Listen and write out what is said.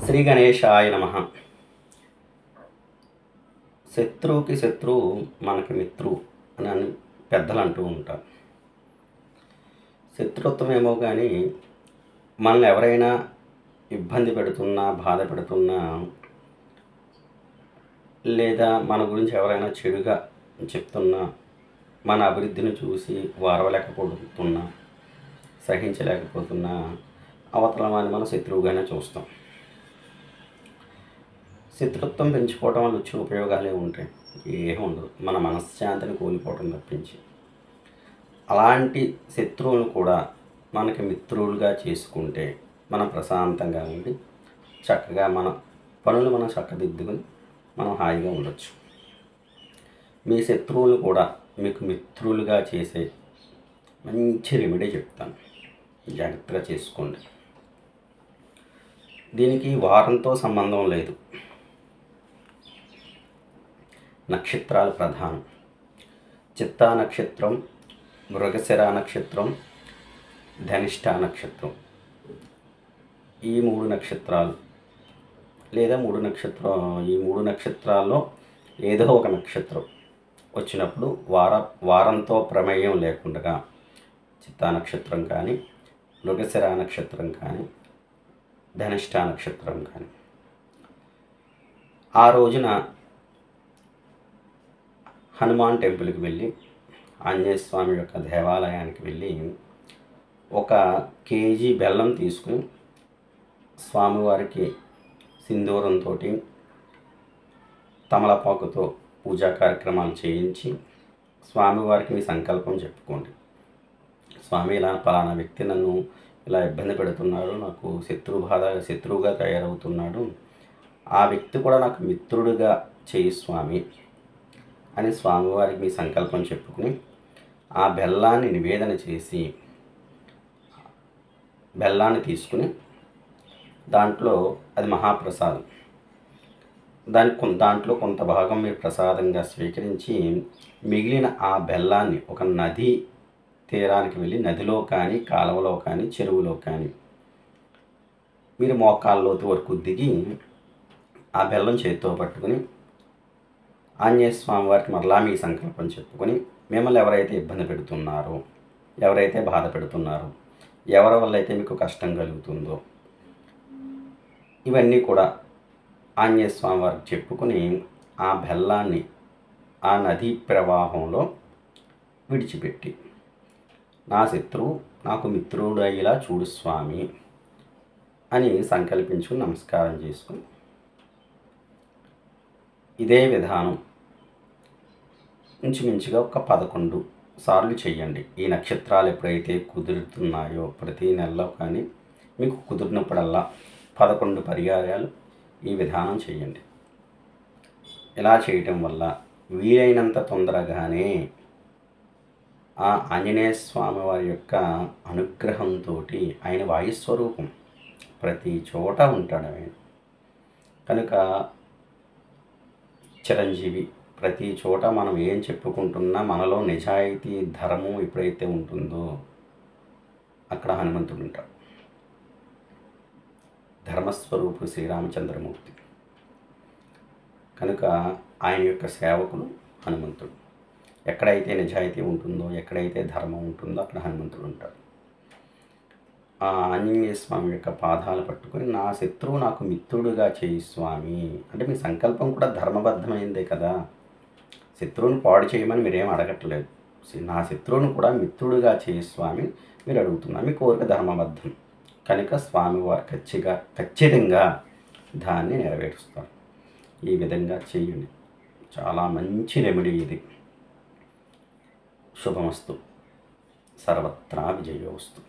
శ్రీ గణేశాయ నమః. శత్రువుకి శత్రువు మనకి మిత్రువు అని పెద్దలు అంటూ ఉంటారు. శత్రుత్వం ఏమో కానీ మనల్ని ఎవరైనా ఇబ్బంది పెడుతున్నా, బాధ పెడుతున్నా, లేదా మన గురించి ఎవరైనా చెడుగా చెప్తున్నా, మన అభివృద్ధిని చూసి వారవలేకపోతున్నా, సహించలేకపోతున్నా, అవతల వాడిని మనం శత్రువుగానే చూస్తాం. శత్రుత్వం పెంచుకోవడం వల్ల వచ్చే ఉపయోగాలే ఉంటాయి, ఏమీ ఉండదు. మన మనశ్శాంతిని కోల్పోవడం తప్పించి. అలాంటి శత్రువులను కూడా మనకి మిత్రులుగా చేసుకుంటే మనం ప్రశాంతంగా ఉండి చక్కగా మన పనులు మనం చక్కదిద్దుకొని మనం హాయిగా ఉండొచ్చు. మీ శత్రువులు కూడా మీకు మిత్రులుగా చేసే మంచి రెమెడీ చెప్తాను, జాగ్రత్తగా చేసుకోండి. దీనికి వారంతో సంబంధం లేదు, నక్షత్రాలు ప్రధానం. చిత్తా నక్షత్రం, మృగశిర నక్షత్రం, ధనిష్ఠా నక్షత్రం, ఈ మూడు నక్షత్రాలు లేదా ఈ మూడు నక్షత్రాల్లో ఏదో ఒక నక్షత్రం వచ్చినప్పుడు వారంతో ప్రమేయం లేకుండా చిత్తా నక్షత్రం కానీ, మృగశిర నక్షత్రం కానీ, ధనిష్ఠా నక్షత్రం కానీ ఆ రోజున హనుమాన్ టెంపుల్కి వెళ్ళి, ఆంజనేయ స్వామి యొక్క దేవాలయానికి వెళ్ళి 1 కేజీ బెల్లం తీసుకుని స్వామివారికి సింధూరంతో, తమలపాకుతో పూజా కార్యక్రమాలు చేయించి స్వామివారికి మీ సంకల్పం చెప్పుకోండి. స్వామి, ఇలా పలానా వ్యక్తి నన్ను ఇలా ఇబ్బంది పెడుతున్నాడు, నాకు శత్రువుగా తయారవుతున్నాడు, ఆ వ్యక్తి కూడా నాకు మిత్రుడిగా చేయి స్వామి అని స్వామివారికి మీ సంకల్పం చెప్పుకుని ఆ బెల్లాన్ని నివేదన చేసి, బెల్లాన్ని తీసుకుని దాంట్లో అది మహాప్రసాదం, దాంట్లో కొంత భాగం మీరు ప్రసాదంగా స్వీకరించి మిగిలిన ఆ బెల్లాన్ని ఒక నది తీరానికి వెళ్ళి, నదిలో కానీ, కాలువలో కానీ, చెరువులో కానీ మీరు మోకాళ్ళలోతు వరకు దిగి ఆ బెల్లం చేతితో పట్టుకుని ఆంజనేయ స్వామి వారికి మరలా మీ సంకల్పం చెప్పుకొని, మిమ్మల్ని ఎవరైతే ఇబ్బంది పెడుతున్నారో, ఎవరైతే బాధ పెడుతున్నారో, ఎవరి వల్ల అయితే మీకు కష్టం కలుగుతుందో ఇవన్నీ కూడా ఆంజనేయ స్వామి వారికి చెప్పుకొని ఆ బెల్లాన్ని ఆ నదీ ప్రవాహంలో విడిచిపెట్టి, నా శత్రువు నాకు మిత్రుడు అయ్యేలా చూడు స్వామి అని సంకల్పించుకుని నమస్కారం చేసుకుని ఇదే విధానం ఇంచుమించుగా ఒక 11 సార్లు చేయండి. ఈ నక్షత్రాలు ఎప్పుడైతే కుదురుతున్నాయో ప్రతి నెలలో కానీ మీకు కుదిరినప్పుడల్లా 11 పర్యాయాలు ఈ విధానం చేయండి. ఇలా చేయటం వల్ల వీలైనంత తొందరగానే ఆ ఆంజనేయ స్వామి వారి యొక్క అనుగ్రహంతో, ఆయన వాయుస్వరూపం ప్రతి చోట ఉంటాడు ఆయన కనుక చిరంజీవి. ప్రతి చోట మనం ఏం చెప్పుకుంటున్నా మనలో నిజాయితీ, ధర్మం ఎప్పుడైతే ఉంటుందో అక్కడ హనుమంతుడు ఉంటాడు. ధర్మస్వరూపుడు శ్రీరామచంద్రమూర్తి కనుక ఆయన యొక్క సేవకులు హనుమంతుడు. ఎక్కడైతే నిజాయితీ ఉంటుందో, ఎక్కడైతే ధర్మం ఉంటుందో అక్కడ హనుమంతుడు ఉంటాడు. ఆ ఆంజనేయ స్వామి యొక్క పాదాలు పట్టుకొని, నా శత్రువు నాకు మిత్రుడుగా చేయి స్వామి అంటే మీ సంకల్పం కూడా ధర్మబద్ధమైందే కదా. శత్రువుని పాడు చేయమని మీరేం అడగట్లేదు, నా శత్రువును కూడా మిత్రుడిగా చేయి స్వామి మీరు అడుగుతున్నారు. మీ కోరిక ధర్మబద్ధం కనుక స్వామివారు ఖచ్చితంగా దాన్ని నెరవేరుస్తారు. ఈ విధంగా చేయండి, చాలా మంచి రెమెడీ ఇది. శుభమస్తు, సర్వత్రా విజయోస్తు.